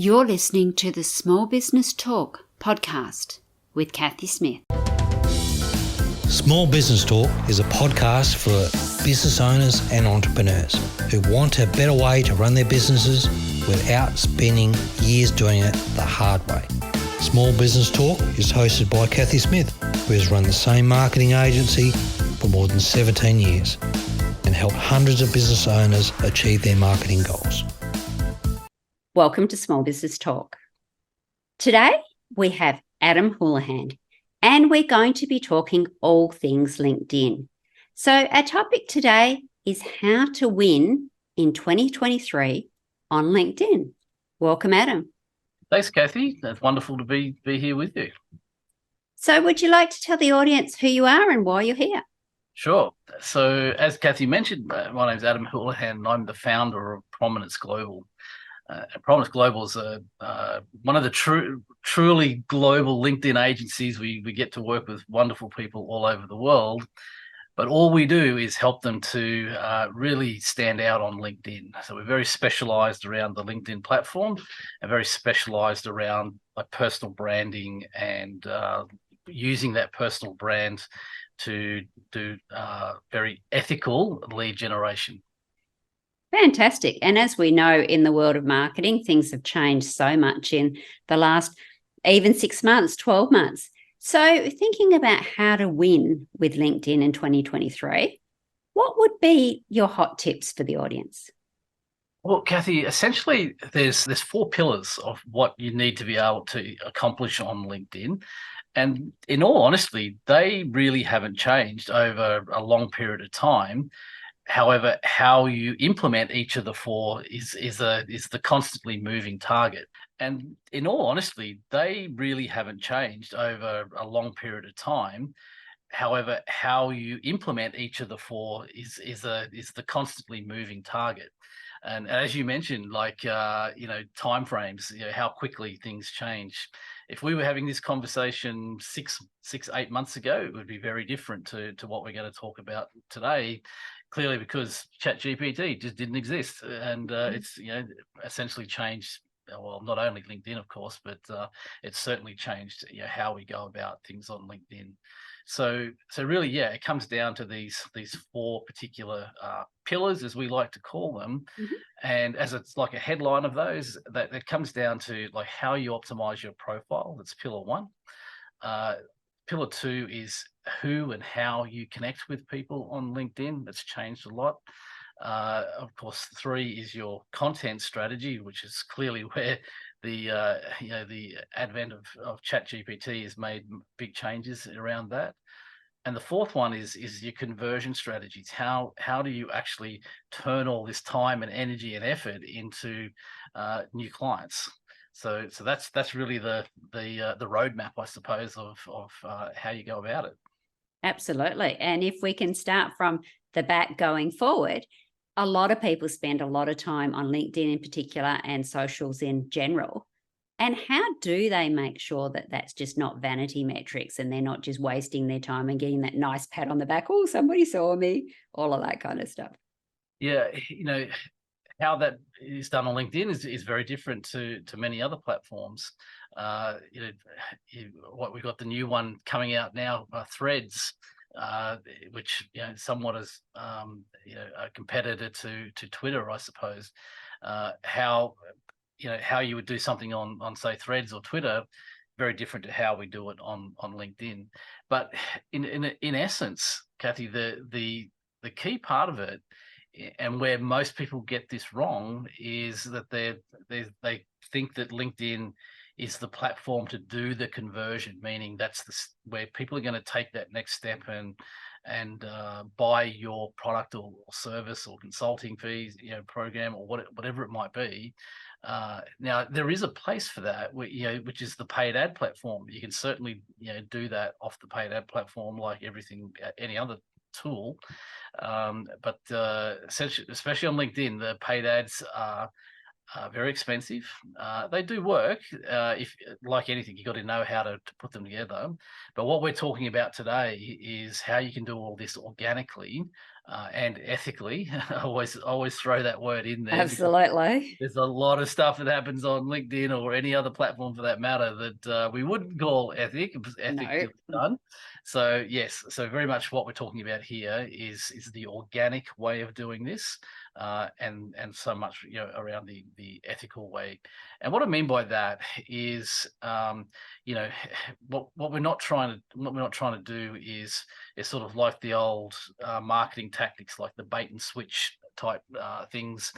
You're listening to the Small Business Talk podcast with Cathy Smith. Small Business Talk is a podcast for business owners and entrepreneurs who want a better way to run their businesses without spending years doing it the hard way. Small Business Talk is hosted by Cathy Smith, who has run the same marketing agency for more than 17 years and helped hundreds of business owners achieve their marketing goals. Welcome to Small Business Talk. Today we have Adam Houlahan, and we're going to be talking all things LinkedIn. So our topic today is how to win in 2023 on LinkedIn. Welcome, Adam. Thanks, Cathy. It's wonderful to be here with you. So would you like to tell the audience who you are and why you're here? Sure. So as Cathy mentioned, my name's Adam Houlahan, and I'm the founder of Prominence Global. Prominence Global is one of the truly global LinkedIn agencies. We get to work with wonderful people all over the world, but all we do is help them to really stand out on LinkedIn. So we're very specialized around the LinkedIn platform and very specialized around personal branding and using that personal brand to do very ethical lead generation. Fantastic. And as we know, in the world of marketing, things have changed so much in the last even 6 months, 12 months. So thinking about how to win with LinkedIn in 2023, what would be your hot tips for the audience? Well, Cathy, essentially there's 4 pillars of what you need to be able to accomplish on LinkedIn. And in all honesty, they really haven't changed over a long period of time. However, how you implement each of the 4 is the constantly moving target. And in all honesty, they really haven't changed over a long period of time. However, how you implement each of the 4 is the constantly moving target. And as you mentioned, timeframes, how quickly things change. If we were having this conversation 8 months ago, it would be very different to what we're going to talk about today. Clearly, because ChatGPT just didn't exist, and it's essentially changed. Well, not only LinkedIn, of course, but it's certainly changed how we go about things on LinkedIn. So really, it comes down to these 4 particular pillars, as we like to call them, and as it's like a headline of those, that comes down to like how you optimize your profile. That's pillar 1. Pillar 2 is who and how you connect with people on LinkedIn. That's changed a lot. Of course, 3 is your content strategy, which is clearly where the advent of ChatGPT has made big changes around that. And the 4th one is your conversion strategies. How do you actually turn all this time and energy and effort into new clients? So that's really the roadmap, I suppose, of how you go about it. Absolutely. And if we can start from the back going forward, a lot of people spend a lot of time on LinkedIn in particular and socials in general. And how do they make sure that that's just not vanity metrics and they're not just wasting their time and getting that nice pat on the back, oh, somebody saw me, all of that kind of stuff? Yeah, how that is done on LinkedIn is very different to many other platforms. We've got the new one coming out now, Threads, which somewhat is a competitor to Twitter, I suppose. How you would do something on say Threads or Twitter, very different to how we do it on LinkedIn. But in essence, Cathy, the key part of it, and where most people get this wrong, is that they think that LinkedIn is the platform to do the conversion, meaning that's where people are going to take that next step and buy your product or service or consulting fees, program or whatever it might be. Now there is a place for that, which is the paid ad platform. You can certainly do that off the paid ad platform, like any other tool. But especially on LinkedIn, the paid ads are very expensive. They do work. If like anything, you got to know how to put them together. But what we're talking about today is how you can do all this organically and ethically. always throw that word in there. Absolutely. There's a lot of stuff that happens on LinkedIn or any other platform for that matter that we wouldn't call ethically done. So yes, so very much what we're talking about here is the organic way of doing this, and so much around the ethical way. And what I mean by that is, what we're not trying to do is sort of like the old marketing tactics, like the bait and switch type things,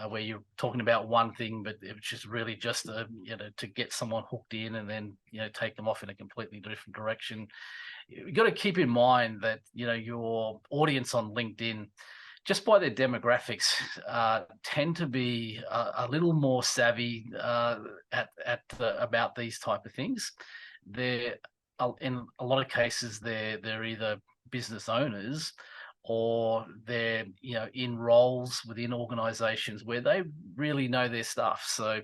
where you're talking about one thing, but it's just really just to get someone hooked in and then take them off in a completely different direction. You've got to keep in mind that your audience on LinkedIn, just by their demographics, tend to be a little more savvy about these type of things. They're in a lot of cases they're either business owners, or they're in roles within organizations where they really know their stuff. So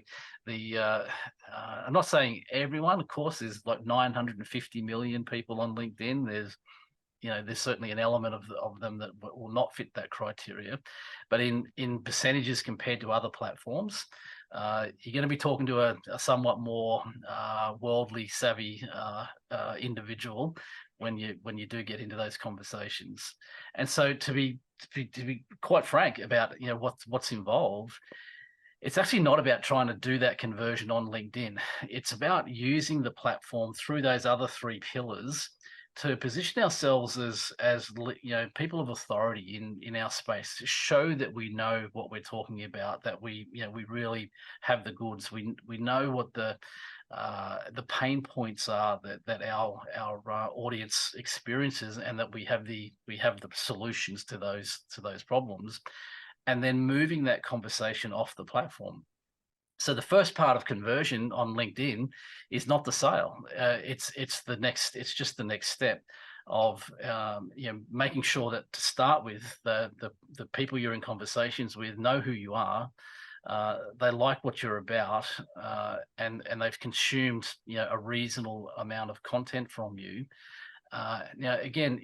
I'm not saying everyone, of course, there's like 950 million people on LinkedIn. There's certainly an element of them that will not fit that criteria, but in percentages compared to other platforms, you're going to be talking to a somewhat more worldly savvy individual when you do get into those conversations. And so to be quite frank about what's involved, it's actually not about trying to do that conversion on LinkedIn. It's about using the platform through those other three pillars to position ourselves as people of authority in our space, to show that we know what we're talking about, that we really have the goods. We know what the pain points are that our audience experiences, and that we have the solutions to those problems, and then moving that conversation off the platform. So the first part of conversion on LinkedIn is not the sale. It's just the next step of making sure that, to start with, the people you're in conversations with know who you are. They like what you're about, and they've consumed a reasonable amount of content from you. Now, again,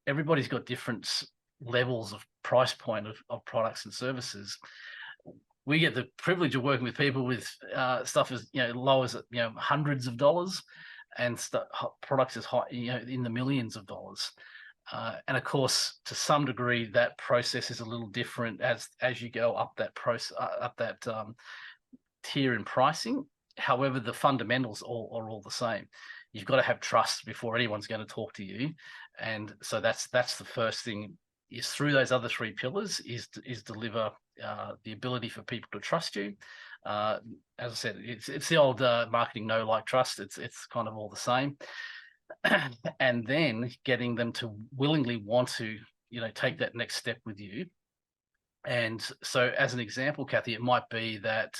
everybody's got different levels of price point of products and services. We get the privilege of working with people with stuff as low as hundreds of dollars, and products as high in the millions of dollars. And of course, to some degree, that process is a little different as you go up that tier in pricing. However, the fundamentals are all the same. You've got to have trust before anyone's going to talk to you, and so that's the first thing. Is through those other three pillars is deliver the ability for people to trust you. As I said, it's the old marketing know, like, trust. It's kind of all the same, and then getting them to willingly want to take that next step with you. And so, as an example, Cathy, it might be that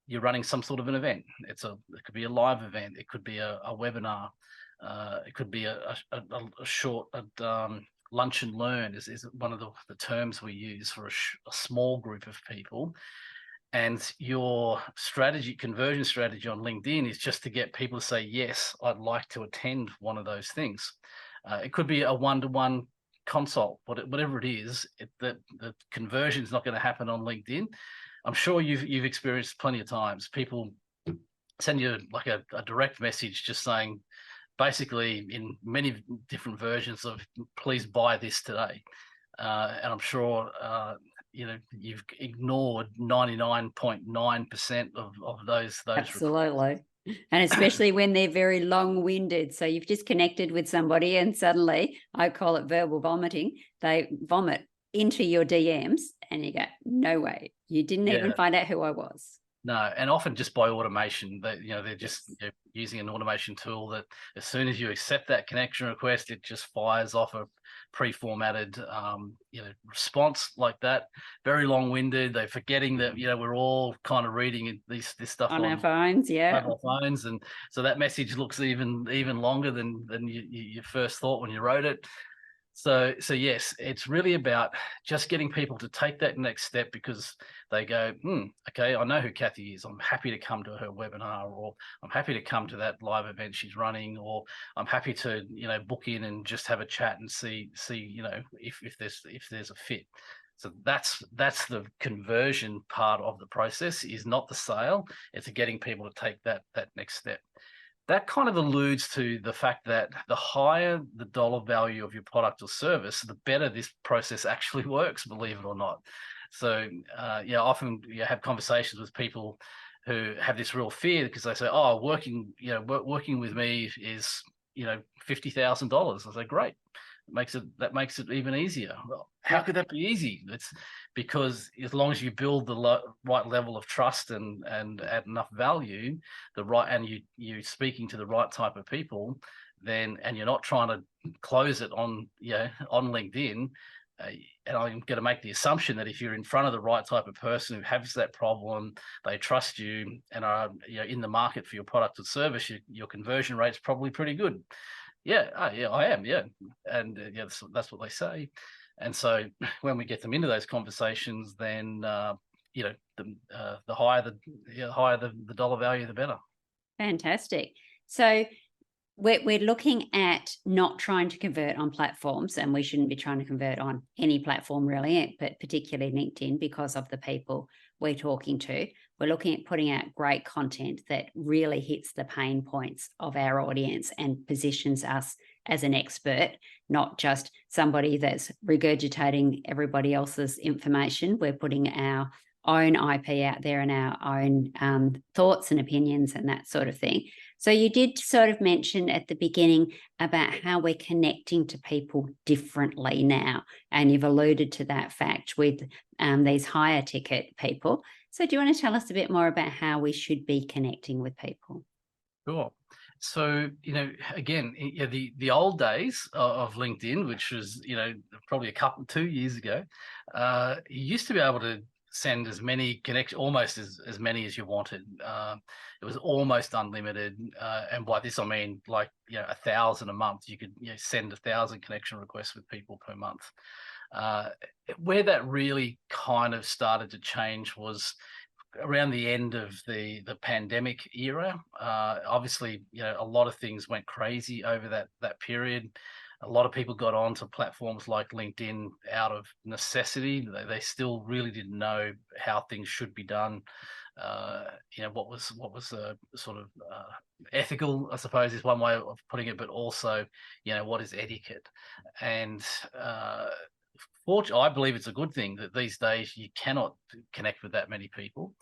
you're running some sort of an event. It could be a live event. It could be a webinar. It could be a short lunch and learn is one of the terms we use for a small group of people. And your conversion strategy on LinkedIn is just to get people to say, yes, I'd like to attend one of those things. It could be a one-to-one consult, whatever it is. The conversion is not going to happen on LinkedIn. I'm sure you've experienced plenty of times people send you like a direct message just saying, basically in many different versions of, please buy this today. And I'm sure, you've ignored 99.9% of those. Absolutely. And especially when they're very long-winded. So you've just connected with somebody and suddenly, I call it verbal vomiting, they vomit into your DMs and you go, no way, you didn't even find out who I was. No, and often just by automation, they're just using an automation tool that as soon as you accept that connection request, it just fires off a pre-formatted response like that. Very long-winded. They're forgetting that we're all kind of reading this stuff on our phones, mobile phones, and so that message looks even longer than you first thought when you wrote it. So yes, it's really about just getting people to take that next step, because they go, okay, I know who Cathy is. I'm happy to come to her webinar, or I'm happy to come to that live event she's running, or I'm happy to, book in and just have a chat and see, if there's a fit. So that's the conversion part of the process, is not the sale. It's getting people to take that next step. That kind of alludes to the fact that the higher the dollar value of your product or service, the better this process actually works, believe it or not. So, often you have conversations with people who have this real fear, because they say, "Oh, working with me is, $50,000." I say, "Great, that makes it even easier." Well, how could that be easy? It's because as long as you build the right level of trust and add enough value, and you speaking to the right type of people, then, and you're not trying to close it on LinkedIn. And I'm going to make the assumption that if you're in front of the right type of person who has that problem, they trust you, and are in the market for your product or service, your conversion rate's probably pretty good. Yeah, I am. Yeah, and that's what they say. And so when we get them into those conversations, then the higher the dollar value, the better. Fantastic. So we're looking at not trying to convert on platforms, and we shouldn't be trying to convert on any platform really, but particularly LinkedIn, because of the people we're talking to. We're looking at putting out great content that really hits the pain points of our audience and positions us as an expert, not just somebody that's regurgitating everybody else's information. We're putting our own IP out there and our own thoughts and opinions and that sort of thing. So you did sort of mention at the beginning about how we're connecting to people differently now, and you've alluded to that fact with these higher ticket people. So do you want to tell us a bit more about how we should be connecting with people? Sure. So, again, the old days of LinkedIn, which was, probably 2 years ago, you used to be able to send as many connections, almost as many as you wanted. It was almost unlimited. And by this, I mean, 1,000 a month. You could send 1,000 connection requests with people per month. Where that really kind of started to change was around the end of the pandemic era. Obviously, a lot of things went crazy over that period. A lot of people got onto platforms like LinkedIn out of necessity. They still really didn't know how things should be done. What was sort of ethical, I suppose, is one way of putting it, but also, what is etiquette? And I believe it's a good thing that these days you cannot connect with that many people.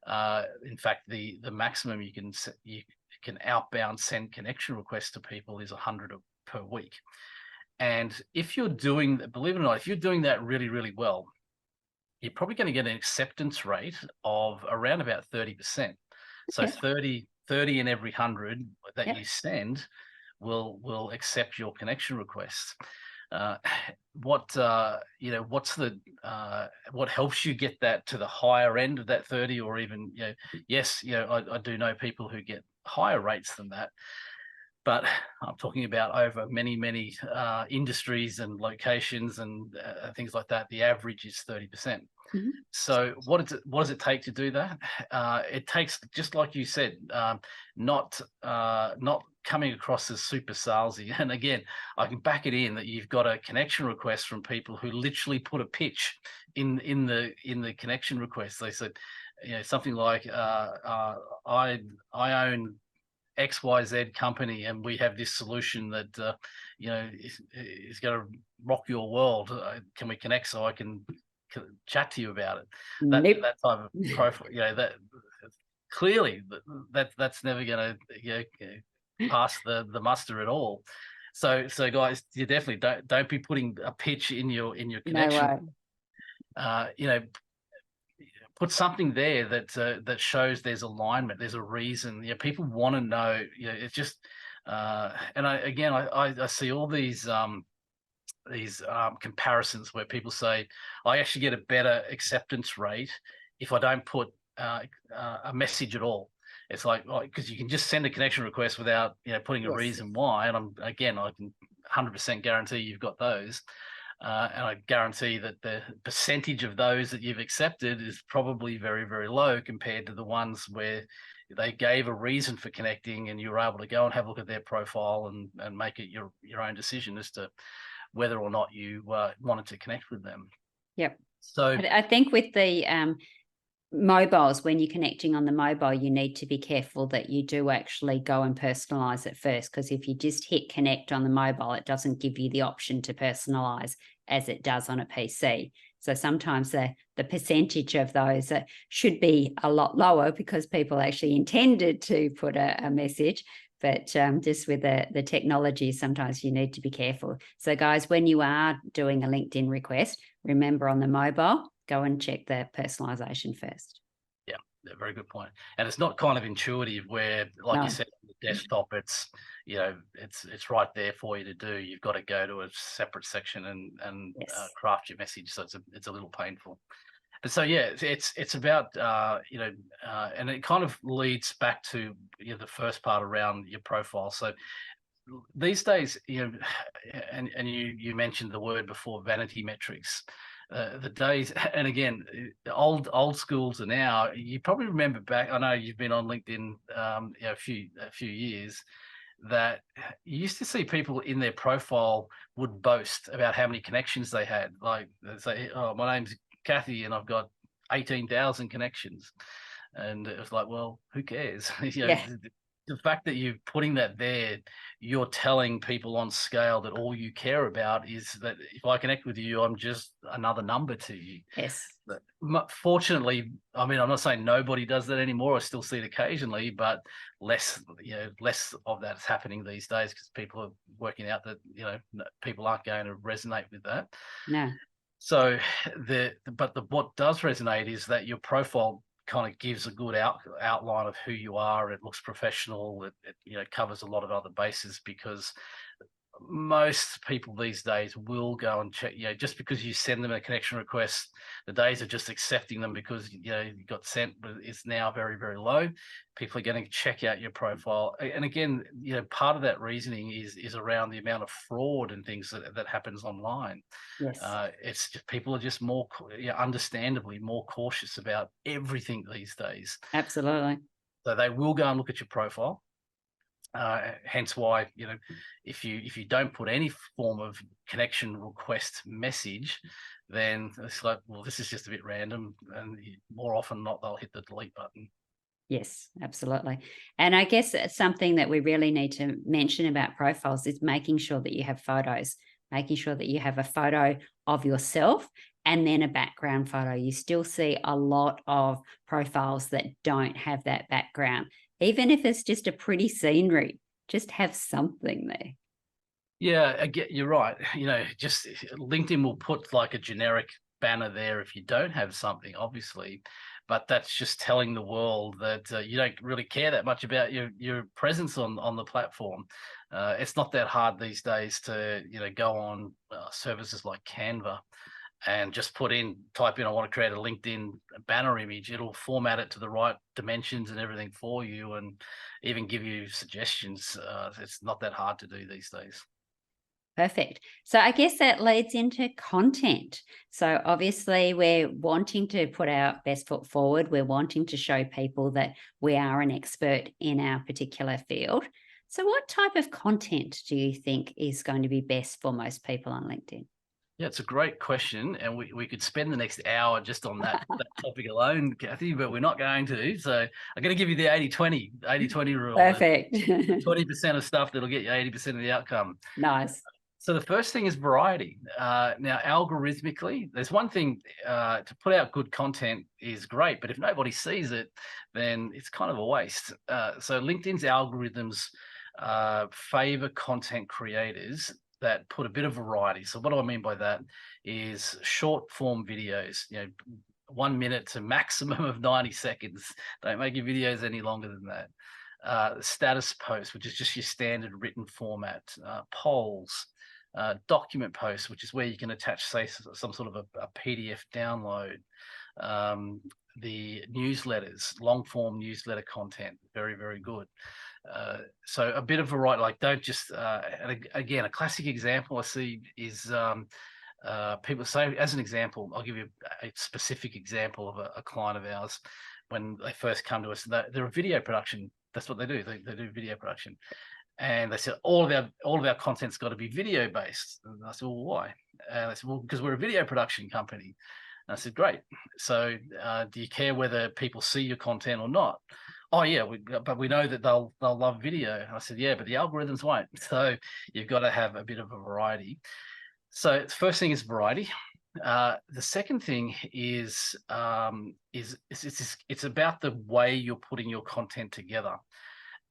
In fact, the maximum you can outbound send connection requests to people is 100 per week. And if you're doing, believe it or not, if you're doing that really, really well, you're probably going to get an acceptance rate of around about 30%. So 30 in every 100 that you send will accept your connection requests. What helps you get that to the higher end of that 30, or even, yes, I do know people who get higher rates than that, but I'm talking about over many industries and locations and things like that. The average is 30%. Mm-hmm. So what does it take to do that? It takes, just like you said, not coming across as super salesy. And again, I can back it in that you've got a connection request from people who literally put a pitch in the connection request. They said, something like, I own XYZ company, and we have this solution that is going to rock your world. Can we connect so I can chat to you about it? That type of profile, that clearly that's never going to pass the muster at all. So guys, you definitely don't be putting a pitch in your connection. No, put something there that shows there's alignment, there's a reason. People want to know. It's just and I see all these comparisons where people say, I actually get a better acceptance rate if I don't put a message at all. It's like, because you can just send a connection request without putting a reason why. And I can 100% guarantee you've got those. And I guarantee that the percentage of those that you've accepted is probably very, very low compared to the ones where they gave a reason for connecting and you were able to go and have a look at their profile and make it your own decision as to whether or not you wanted to connect with them. Yep. So I think with the mobiles, when you're connecting on the mobile, you need to be careful that you do actually go and personalize it first, because if you just hit connect on the mobile, it doesn't give you the option to personalize as it does on a PC. So sometimes the percentage of those should be a lot lower because people actually intended to put a message. But just with the technology, sometimes you need to be careful. So guys, when you are doing a LinkedIn request, remember on the mobile, go and check the personalization first. Yeah, very good point. And it's not kind of intuitive where, like you said, on the desktop, it's it's right there for you to do. You've got to go to a separate section and craft your message. So it's a little painful. But so yeah, it's about and it kind of leads back to the first part around your profile. So these days, and you mentioned the word before, vanity metrics. The days, and again, old schools are now. You probably remember back. I know you've been on LinkedIn, a few years. That you used to see people in their profile would boast about how many connections they had. Like they say, "Oh, my name's Cathy, and I've got 18,000 connections," and it was like, well, who cares? The fact that you're putting that there, you're telling people on scale that all you care about is that if I connect with you, I'm just another number to you. Yes. But fortunately, I mean, I'm not saying nobody does that anymore. I still see it occasionally, but less of that's happening these days because people are working out that people aren't going to resonate with that. No. So what does resonate is that your profile kind of gives a good outline of who you are. It looks professional. It covers a lot of other bases because most people these days will go and check. Just because you send them a connection request, the days of just accepting them because you got sent, but it's now very, very low. People are going to check out your profile, and again, part of that reasoning is around the amount of fraud and things that happens online. Yes. It's just people are just more, understandably more cautious about everything these days. Absolutely. So they will go and look at your profile. Hence why, if you don't put any form of connection request message, then it's like, well, this is just a bit random, and more often than not, they'll hit the delete button. Yes, absolutely. And I guess something that we really need to mention about profiles is making sure that you have photos, making sure that you have a photo of yourself and then a background photo. You still see a lot of profiles that don't have that background. Even if it's just a pretty scenery, just have something there. Yeah, again, you're right. Just LinkedIn will put like a generic banner there if you don't have something, obviously, but that's just telling the world that you don't really care that much about your presence on the platform. It's not that hard these days to go on services like Canva and just type in, I want to create a LinkedIn banner image. It'll format it to the right dimensions and everything for you and even give you suggestions. It's not that hard to do these days. Perfect. So I guess that leads into content. So obviously we're wanting to put our best foot forward. We're wanting to show people that we are an expert in our particular field. So what type of content do you think is going to be best for most people on LinkedIn? Yeah, it's a great question, and we could spend the next hour just on that topic alone, Cathy, but we're not going to. So I'm going to give you the 80-20 rule. Perfect. 20% of stuff that'll get you 80% of the outcome. Nice. So the first thing is variety. Now, algorithmically, there's one thing to put out good content is great, but if nobody sees it, then it's kind of a waste. So LinkedIn's algorithms favor content creators that put a bit of variety. So what do I mean by that is short form videos, 1 minute to maximum of 90 seconds. Don't make your videos any longer than that. Status posts, which is just your standard written format, polls, document posts, which is where you can attach, say, some sort of a PDF download, the newsletters, long form newsletter content. Very, very good. So a bit of variety, like don't just, and again, a classic example I see is people say, as an example, I'll give you a specific example of a client of ours. When they first come to us, they're a video production. That's what they do. They do video production. And they said, all of our content's got to be video based. And I said, well, why? And they said, well, because we're a video production company. And I said, great. So do you care whether people see your content or not? Oh yeah, but we know that they'll love video. And I said, yeah, but the algorithms won't. So you've got to have a bit of a variety. So the first thing is variety. The second thing is it's about the way you're putting your content together,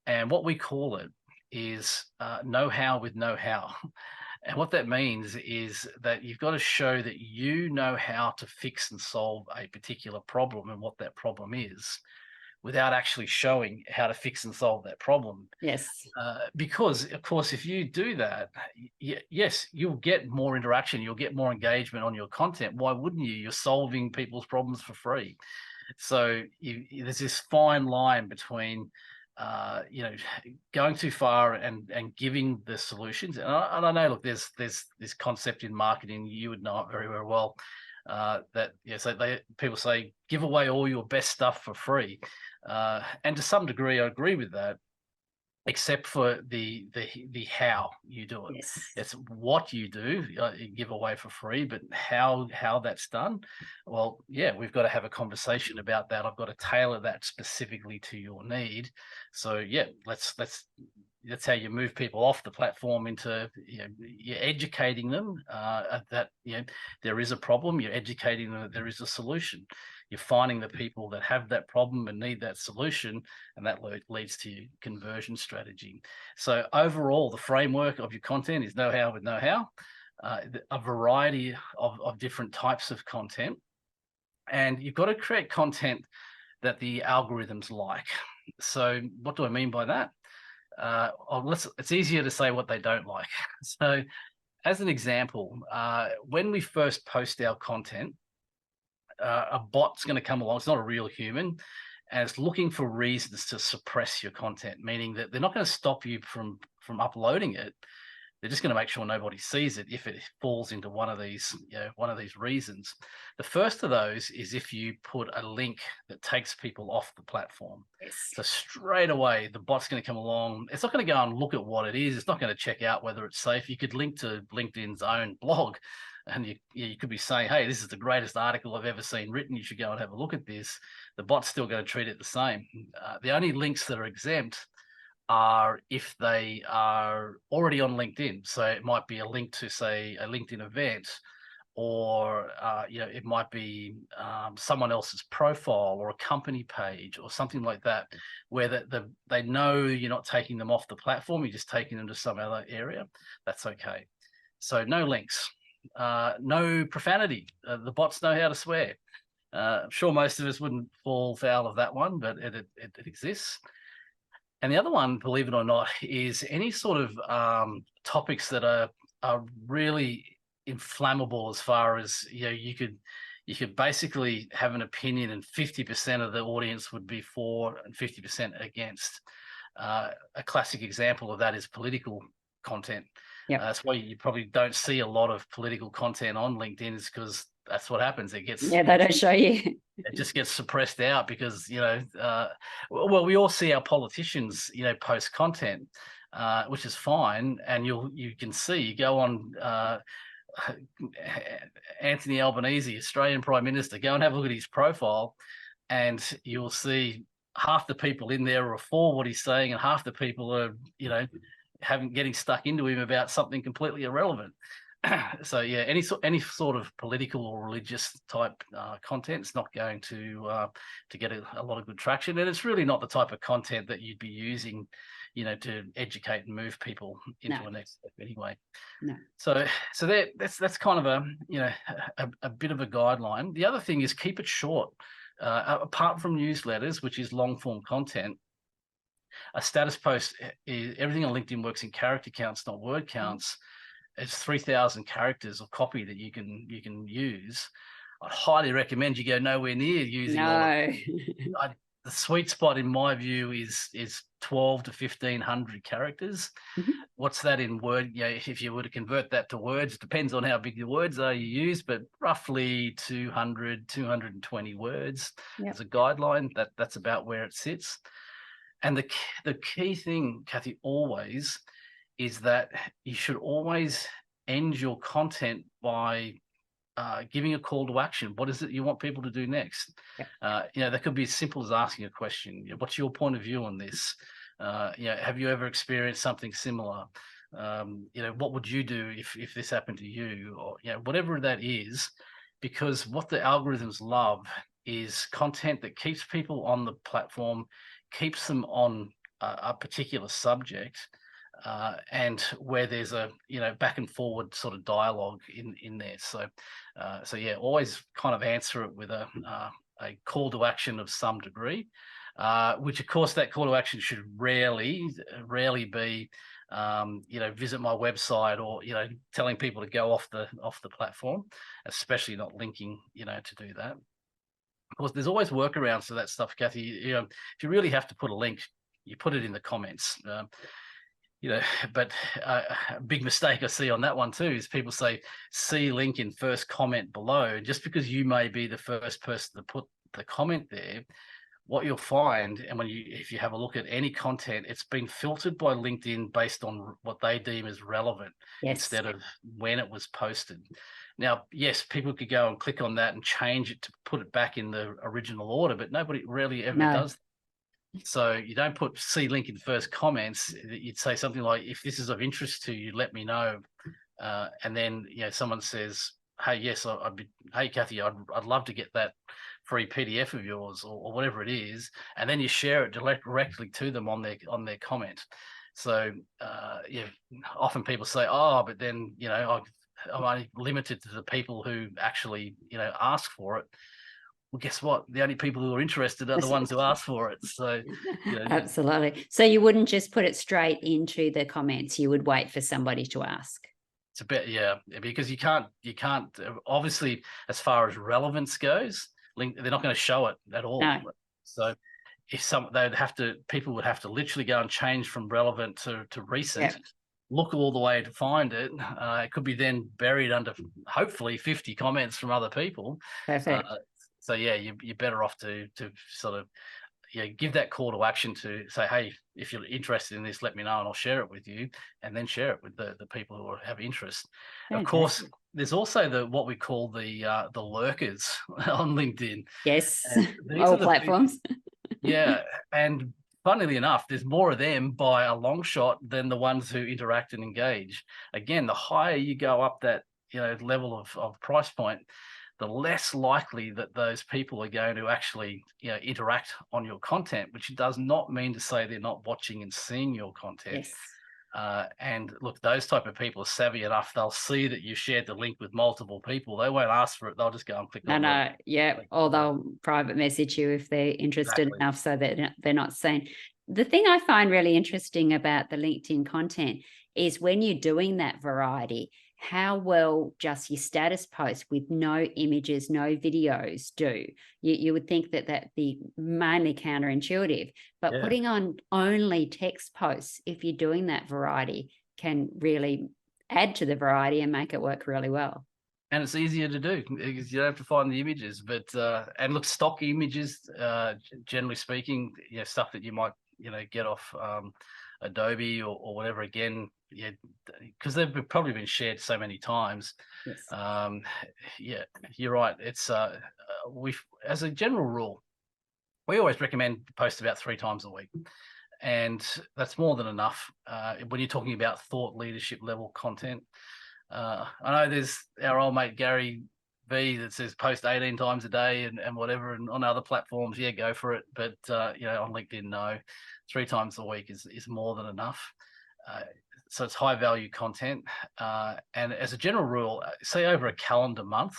and what we call it is know-how with know-how. And what that means is that you've got to show that you know how to fix and solve a particular problem and what that problem is, without actually showing how to fix and solve that problem. Yes. Because, of course, if you do that, yes, you'll get more interaction, you'll get more engagement on your content. Why wouldn't you? You're solving people's problems for free. So there's this fine line between going too far and giving the solutions. And I know, look, there's this concept in marketing, you would know it very, very well, that people say, give away all your best stuff for free. And to some degree, I agree with that, except for the how you do it. Yes. It's what you do, you give away for free, but how that's done. Well, yeah, we've got to have a conversation about that. I've got to tailor that specifically to your need. So yeah, that's how you move people off the platform into, you're educating them that there is a problem. You're educating them that there is a solution. You're finding the people that have that problem and need that solution, and that leads to your conversion strategy. So overall, the framework of your content is know-how with know-how, a variety of different types of content, and you've got to create content that the algorithms like. So what do I mean by that? It's easier to say what they don't like. So as an example, when we first post our content, a bot's going to come along. It's not a real human, and it's looking for reasons to suppress your content, meaning that they're not going to stop you from uploading it. They're just going to make sure nobody sees it if it falls into one of these reasons. The first of those is if you put a link that takes people off the platform. Yes. So straight away, the bot's going to come along. It's not going to go and look at what it is. It's not going to check out whether it's safe. You could link to LinkedIn's own blog, and you could be saying, hey, this is the greatest article I've ever seen written. You should go and have a look at this. The bot's still going to treat it the same. The only links that are exempt are if they are already on LinkedIn. So it might be a link to, say, a LinkedIn event, or it might be someone else's profile or a company page or something like that, where they know you're not taking them off the platform, you're just taking them to some other area. That's okay. So no links, no profanity. The bots know how to swear. I'm sure most of us wouldn't fall foul of that one, but it exists. And the other one, believe it or not, is any sort of topics that are really inflammable, as far as you could basically have an opinion and 50% of the audience would be for and 50% against. A classic example of that is political content. Yep. That's why you probably don't see a lot of political content on LinkedIn, is because that's what happens. It gets they don't show you. It just gets suppressed out because well, we all see our politicians post content, which is fine, and you can see, you go on Anthony Albanese, Australian Prime Minister, go and have a look at his profile, and you'll see half the people in there are for what he's saying, and half the people are getting stuck into him about something completely irrelevant. So yeah, any sort of political or religious type content is not going to get a lot of good traction, and it's really not the type of content that you'd be using, to educate and move people into a next step anyway. No. So that's kind of a bit of a guideline. The other thing is keep it short. Apart from newsletters, which is long form content, a status post is, everything on LinkedIn works in character counts, not word counts. It's 3,000 characters of copy that you can use. highly recommend you go nowhere near using all of it. The sweet spot, in my view, is 12 to 1,500 characters. Mm-hmm. What's that in word? If you were to convert that to words, depends on how big the words are you use, but roughly 200, 220 words as a guideline. That's about where it sits. And the key thing, Cathy, always is that you should always end your content by giving a call to action. What is it you want people to do next? That could be as simple as asking a question. What's your point of view on this? Have you ever experienced something similar? What would you do if this happened to you? Or whatever that is, because what the algorithms love is content that keeps people on the platform, keeps them on a particular subject, and where there's a back and forward sort of dialogue in there. So always kind of answer it with a call to action of some degree, which of course that call to action should rarely be visit my website, or telling people to go off the platform, especially not linking to do that. Of course, there's always workarounds to that stuff, Cathy. If you really have to put a link, you put it in the comments. But a big mistake I see on that one too is people say, see link in first comment below. Just because you may be the first person to put the comment there, what you'll find, and if you have a look at any content, it's been filtered by LinkedIn based on what they deem as relevant, instead of when it was posted. Now, yes, people could go and click on that and change it to put it back in the original order, but nobody really ever does that. So you don't put see link in first comments. You'd say something like, if this is of interest to you, let me know. And then someone says, hey, yes, hey, Cathy, I'd love to get that free PDF of yours, or whatever it is. And then you share it directly to them on their comment. So often people say, oh, but then I'm only limited to the people who actually ask for it. Well, guess what? The only people who are interested are the ones who ask for it. So, absolutely. So you wouldn't just put it straight into the comments. You would wait for somebody to ask. It's a bit, because you can't. Obviously, as far as relevance goes, they're not going to show it at all. No. So, people would have to literally go and change from relevant to recent. Look all the way to find it. It could be then buried under hopefully 50 comments from other people. Perfect. So you're better off to sort of give that call to action to say, hey, if you're interested in this, let me know and I'll share it with you, and then share it with the people who have interest. Fantastic. Of course, there's also what we call the lurkers on LinkedIn. Yes, all platforms. And funnily enough, there's more of them by a long shot than the ones who interact and engage. Again, the higher you go up that level of price point, the less likely that those people are going to actually interact on your content, which does not mean to say they're not watching and seeing your content. Yes. And look, those type of people are savvy enough. They'll see that you shared the link with multiple people. They won't ask for it. They'll just go and click on it. Or they'll private message you if they're interested enough, so that they're not seen. The thing I find really interesting about the LinkedIn content is when you're doing that variety, how well just your status post with no images, no videos do. You would think that'd be mainly counterintuitive, but putting on only text posts, if you're doing that variety, can really add to the variety and make it work really well. And it's easier to do because you don't have to find the images. But and look, stock images, generally speaking, stuff that you might get off Adobe or whatever. Again, because they've probably been shared so many times. Yes. You're right. It's as a general rule, we always recommend post about 3 times a week, and that's more than enough when you're talking about thought leadership level content. I know there's our old mate Gary V that says post 18 times a day and whatever, and on other platforms, go for it. But on LinkedIn, no, 3 times a week is more than enough. So it's high value content. And as a general rule, say over a calendar month,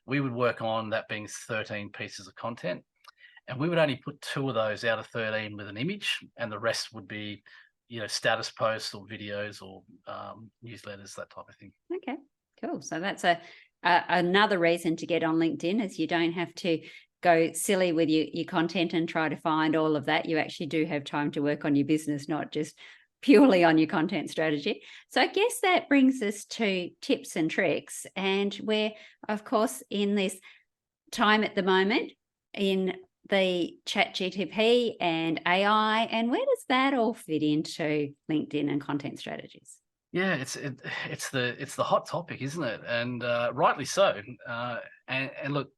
we would work on that being 13 pieces of content. And we would only put 2 of those out of 13 with an image, and the rest would be, status posts or videos or newsletters, that type of thing. Okay, cool. So that's a another reason to get on LinkedIn is you don't have to go silly with your content and try to find all of that. You actually do have time to work on your business, not just purely on your content strategy. So I guess that brings us to tips and tricks. And we're, of course, in this time at the moment in the ChatGPT and AI. And where does that all fit into LinkedIn and content strategies? Yeah, it's the hot topic, isn't it? And rightly so. And look,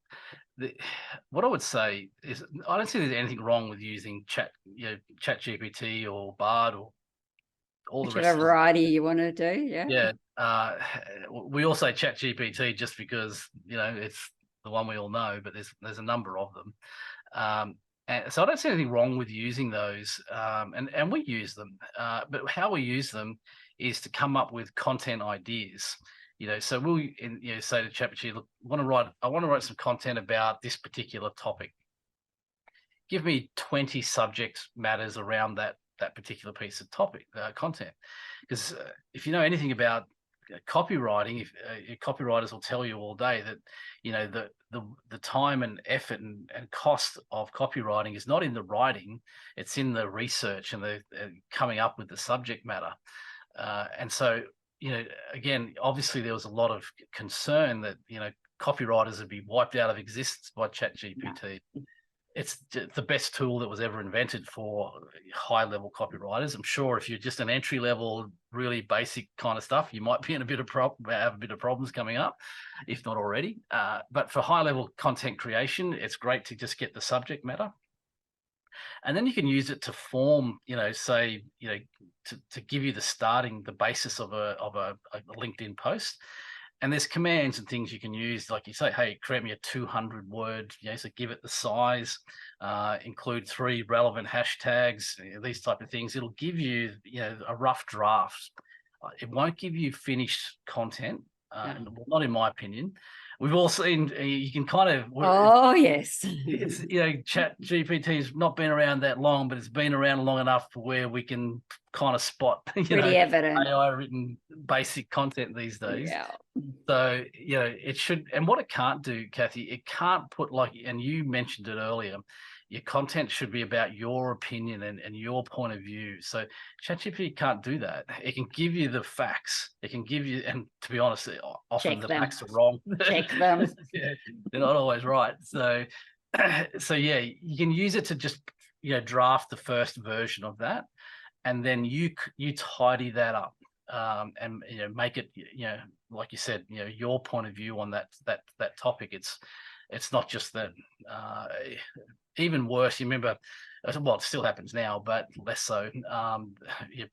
what I would say is I don't see there's anything wrong with using ChatGPT or Bard or all the rest. Whichever variety you want to do, yeah. Yeah. We all say ChatGPT just because it's the one we all know, but there's a number of them. And so I don't see anything wrong with using those, and we use them. But how we use them is to come up with content ideas. So we'll say to ChatGPT, look, I want to write some content about this particular topic. Give me 20 subject matters around that particular piece of topic content. Because if you know anything about copywriting, if copywriters will tell you all day that the time and effort and cost of copywriting is not in the writing, it's in the research and the coming up with the subject matter. And so again, obviously there was a lot of concern that copywriters would be wiped out of existence by ChatGPT. Yeah. It's the best tool that was ever invented for high-level copywriters. I'm sure if you're just an entry-level, really basic kind of stuff, you might be in have a bit of problems coming up, if not already. But for high-level content creation, it's great to just get the subject matter, and then you can use it to form, to give you the basis of a LinkedIn post. And there's commands and things you can use, like you say, hey, create me a 200 word, so give it the size, include 3 relevant hashtags, these type of things. It'll give you, a rough draft. It won't give you finished content, not in my opinion. We've all seen, you can kind of... Oh, yes. It's, ChatGPT's not been around that long, but it's been around long enough for where we can kind of spot, pretty evident AI written basic content these days. Yeah. So, it should, and what it can't do, Cathy, it can't put and you mentioned it earlier, your content should be about your opinion and your point of view. So ChatGPT can't do that. It can give you the facts. It can give you, and to be honest, often the facts are wrong. Check them. Yeah, they're not always right. So yeah, you can use it to just, draft the first version of that. And then you tidy that up. And make it like you said, your point of view on that topic. It's not just that. Even worse, you remember, well, it still happens now, but less so.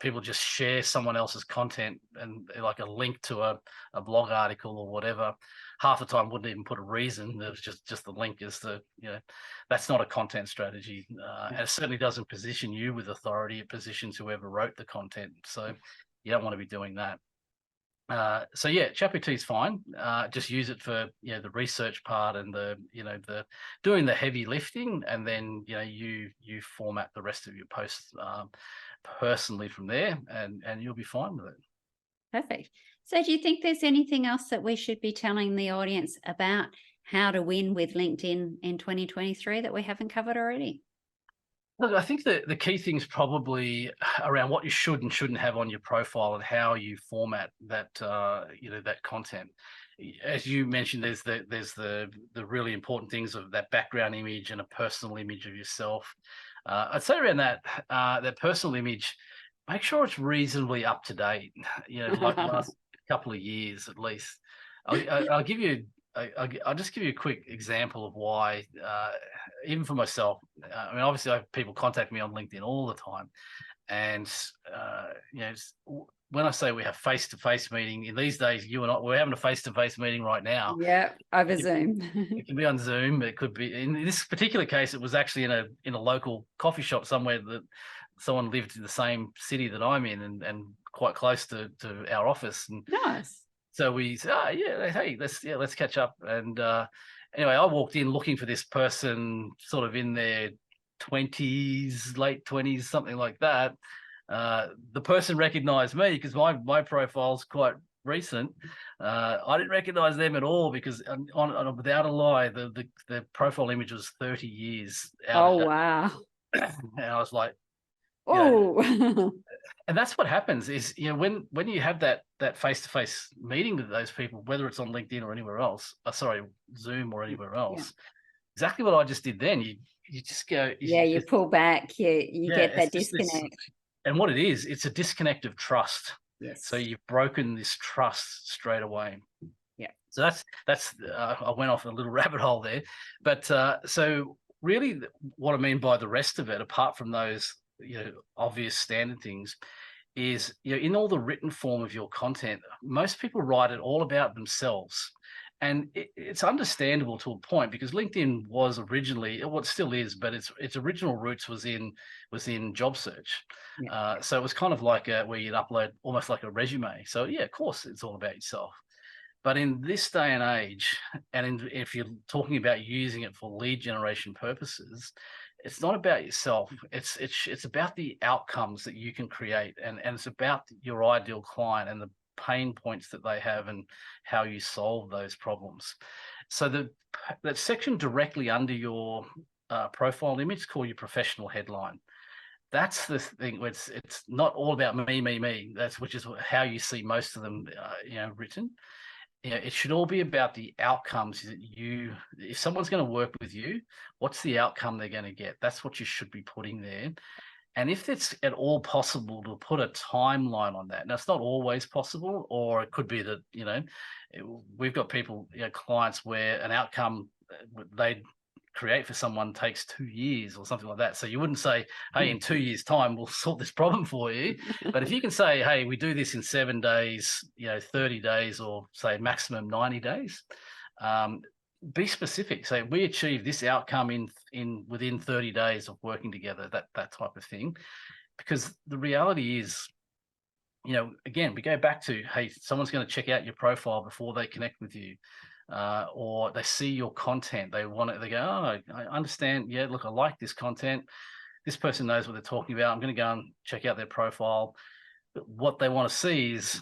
People just share someone else's content and like a link to a blog article or whatever. Half the time wouldn't even put a reason. It was just the link is that's not a content strategy. And it certainly doesn't position you with authority. It positions whoever wrote the content. So you don't want to be doing that. So yeah, ChatGPT is fine. Just use it for the research part and the doing the heavy lifting, and then you format the rest of your posts personally from there, and you'll be fine with it. Perfect. So do you think there's anything else that we should be telling the audience about how to win with LinkedIn in 2023 that we haven't covered already? Look, I think the key things probably around what you should and shouldn't have on your profile and how you format that that content. As you mentioned, there's the really important things of that background image and a personal image of yourself. I'd say around that personal image, make sure it's reasonably up to date. Like the last couple of years at least. I'll give you. I'll just give you a quick example of why, even for myself. I mean, obviously, I have people contact me on LinkedIn all the time, and when I say we have face-to-face meeting in these days, you and I, we're having a face-to-face meeting right now. Yeah, over Zoom. It can be on Zoom. It could be in this particular case. It was actually in a local coffee shop somewhere that someone lived in the same city that I'm in, and quite close to our office. And nice. So we said, hey, let's catch up. And anyway, I walked in looking for this person sort of in their 20s, late 20s, something like that. The person recognized me because my profile's quite recent, I didn't recognize them at all because without a lie, the profile image was 30 years out of Oh, date. wow. And I was like, Oh, and that's what happens is, when you have that face-to-face meeting with those people, whether it's on LinkedIn or anywhere else, Zoom or anywhere else, exactly what I just did then. You just go, you pull back, you get it's that just this, disconnect. and what it is, it's a disconnect of trust. Yes. So you've broken this trust straight away. Yeah. So that's I went off a little rabbit hole there, but so really, what I mean by the rest of it, apart from those obvious standard things, is in all the written form of your content, most people write it all about themselves. And it's understandable to a point because LinkedIn was originally, what still is, but its original roots was in job search. Yeah. So it was kind of like where you'd upload almost like a resume. So yeah, of course, it's all about yourself. But in this day and age, and if you're talking about using it for lead generation purposes, it's not about yourself. It's about the outcomes that you can create, and it's about your ideal client and the pain points that they have and how you solve those problems. So that section directly under your profile image, called your professional headline. That's the thing. It's not all about me. Which is how you see most of them, written. It should all be about the outcomes that if someone's going to work with you, what's the outcome they're going to get? That's what you should be putting there. And if it's at all possible to put a timeline on that, now it's not always possible, or it could be that, we've got people, clients where an outcome they create for someone takes 2 years or something like that. So you wouldn't say, hey, in 2 years' time, we'll sort this problem for you. But if you can say, hey, we do this in 7 days, 30 days, or say maximum 90 days, be specific. Say we achieve this outcome in within 30 days of working together, that type of thing. Because the reality is, again, we go back to, hey, someone's going to check out your profile before they connect with you. Or they see your content, they go, oh, I understand. Yeah, look, I like this content. This person knows what they're talking about. I'm going to go and check out their profile. But what they want to see is,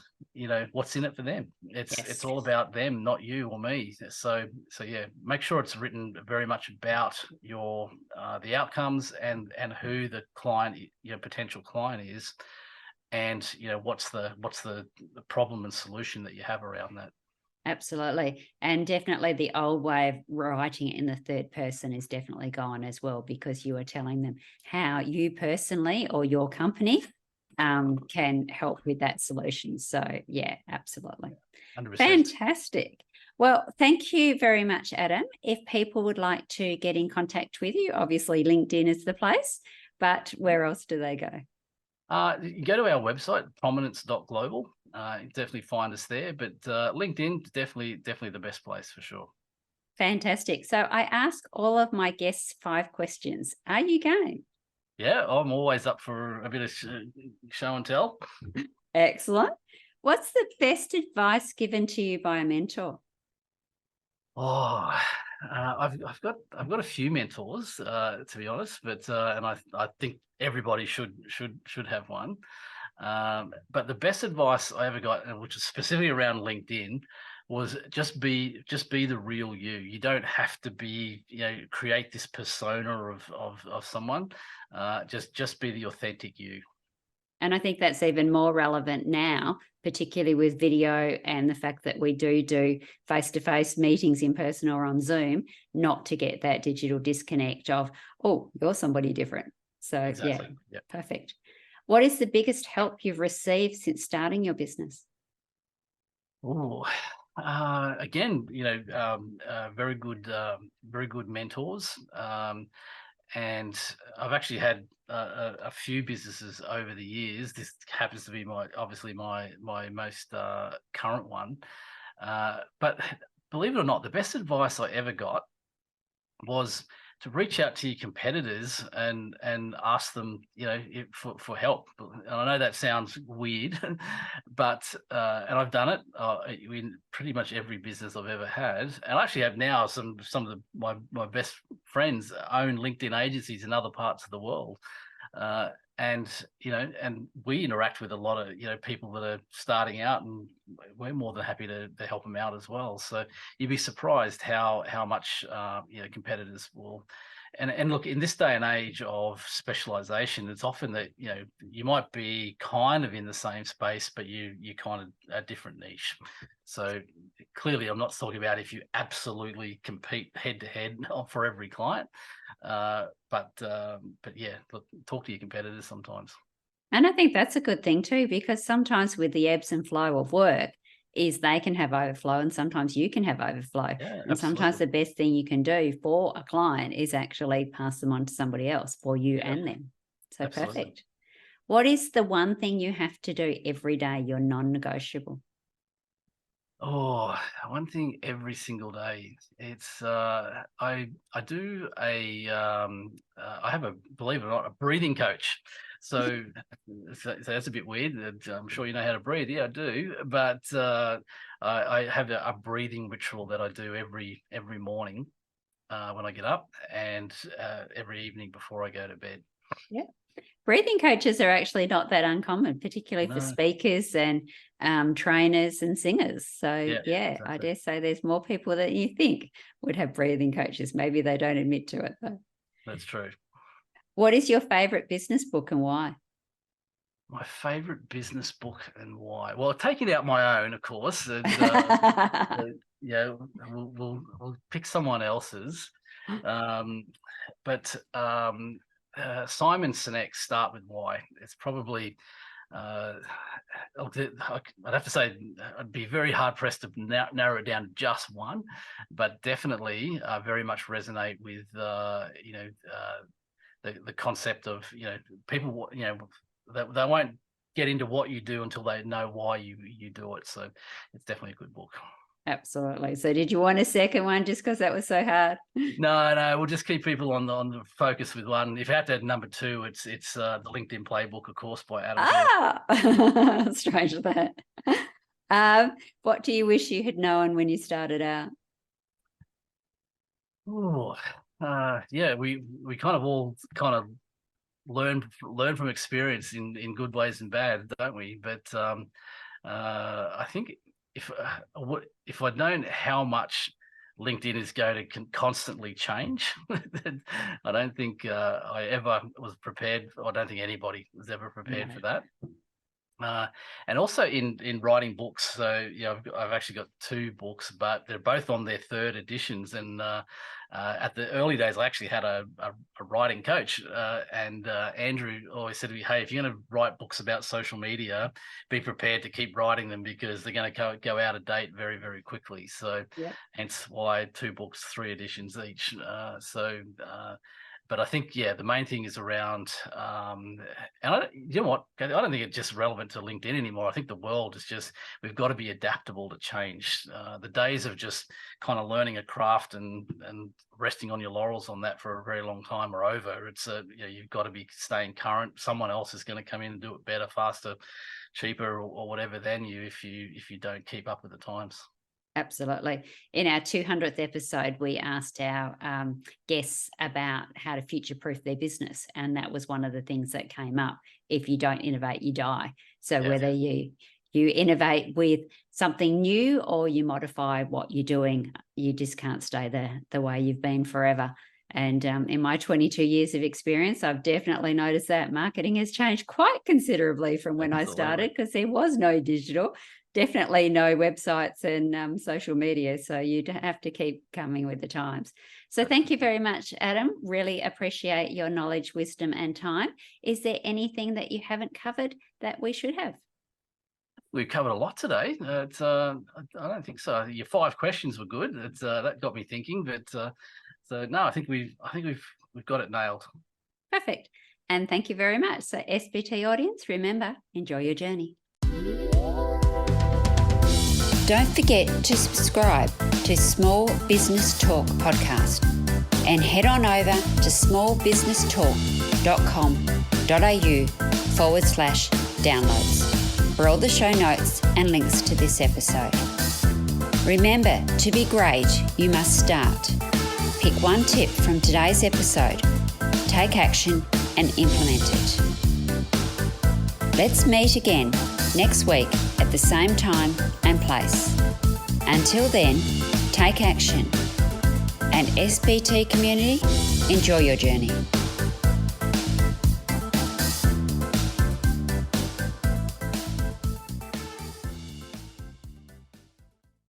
what's in it for them. It's all about them, not you or me. So yeah, make sure it's written very much about your the outcomes and who the client, potential client is, and what's the problem and solution that you have around that. Absolutely. And definitely the old way of writing it in the third person is definitely gone as well, because you are telling them how you personally or your company can help with that solution. So yeah, absolutely. 100%. Fantastic. Well, thank you very much, Adam. If people would like to get in contact with you, obviously LinkedIn is the place, but where else do they go? You go to our website, prominence.global. You definitely find us there, but LinkedIn, definitely the best place for sure. Fantastic. So I ask all of my guests 5 questions. Are you game? Yeah, I'm always up for a bit of show and tell. Excellent. What's the best advice given to you by a mentor? Oh, I've got a few mentors, to be honest, but and I think everybody should have one. But the best advice I ever got, which is specifically around LinkedIn, was just be the real you. You don't have to be, create this persona of someone. Just be the authentic you. And I think that's even more relevant now, particularly with video and the fact that we do face-to-face meetings in person or on Zoom, not to get that digital disconnect of, oh, you're somebody different. So exactly. Yeah, perfect. What is the biggest help you've received since starting your business? Oh, again, very good mentors. And I've actually had a few businesses over the years. This happens to be obviously my most current one. But believe it or not, the best advice I ever got was to reach out to your competitors and ask them, for help. And I know that sounds weird, but and I've done it in pretty much every business I've ever had. And I actually have now some of my best friends own LinkedIn agencies in other parts of the world. And and we interact with a lot of people that are starting out, and we're more than happy to help them out as well. So you'd be surprised how much competitors will. And look, in this day and age of specialization, it's often that you might be kind of in the same space, but you kind of a different niche. So clearly, I'm not talking about if you absolutely compete head to head for every client, but yeah, look, talk to your competitors sometimes. And I think that's a good thing too, because sometimes with the ebbs and flow of work is they can have overflow and sometimes you can have overflow. Yeah, and sometimes the best thing you can do for a client is actually pass them on to somebody else for you and them. So absolutely. Perfect. What is the one thing you have to do every day, your non-negotiable? Oh, one thing every single day. It's I do I have a, believe it or not, a breathing coach. So that's a bit weird. I'm sure you know how to breathe. Yeah, I do. But I have a breathing ritual that I do every morning when I get up, and every evening before I go to bed. Yeah. Breathing coaches are actually not that uncommon, particularly for speakers and trainers and singers. So exactly. I dare say there's more people that you think would have breathing coaches. Maybe they don't admit to it though. That's true. What is your favorite business book and why? My favorite business book and why? Well, taking out my own, of course. And, we'll pick someone else's. But Simon Sinek's Start With Why. It's probably, I'd have to say, I'd be very hard pressed to narrow it down to just one, but definitely very much resonate with the concept of people they won't get into what you do until they know why you do it. So it's definitely a good book. Absolutely. So did you want a second one just because that was so hard? No, we'll just keep people on the focus with one. If you have to add number two, it's the LinkedIn Playbook, of course, by Adam. Strange that. What do you wish you had known when you started out? Oh, yeah, we kind of all learn from experience in good ways and bad, don't we? But I think if I'd known how much LinkedIn is going to constantly change, I don't think I ever was prepared. I don't think anybody was ever prepared for that. And also in writing books. So I've actually got two books, but they're both on their third editions. And at the early days, I actually had a writing coach, and Andrew always said to me, "Hey, if you're going to write books about social media, be prepared to keep writing them because they're going to go out of date very, very quickly." So hence why 2 books, 3 editions each. But I think, the main thing is around, and you know what, I don't think it's just relevant to LinkedIn anymore. I think the world is just, we've got to be adaptable to change. The days of just kind of learning a craft and resting on your laurels on that for a very long time are over. It's you've got to be staying current. Someone else is going to come in and do it better, faster, cheaper, or whatever than you if you don't keep up with the times. Absolutely. In our 200th episode, we asked our guests about how to future-proof their business. And that was one of the things that came up. If you don't innovate, you die. So whether you innovate with something new or you modify what you're doing, you just can't stay the way you've been forever. And in my 22 years of experience, I've definitely noticed that marketing has changed quite considerably from when I started, because there was no digital. Definitely no websites and social media. So you have to keep coming with the times. So thank you very much, Adam. Really appreciate your knowledge, wisdom, and time. Is there anything that you haven't covered that we should have? We've covered a lot today. I don't think so. Your 5 questions were good. That got me thinking. But so no, I think we've got it nailed. Perfect. And thank you very much. So SBT audience, remember, enjoy your journey. Don't forget to subscribe to Small Business Talk podcast and head on over to smallbusinestalk.com.au/downloads for all the show notes and links to this episode. Remember, to be great, you must start. Pick one tip from today's episode, take action, and implement it. Let's meet again next week at the same time and place. Until then, take action. And SBT community, enjoy your journey.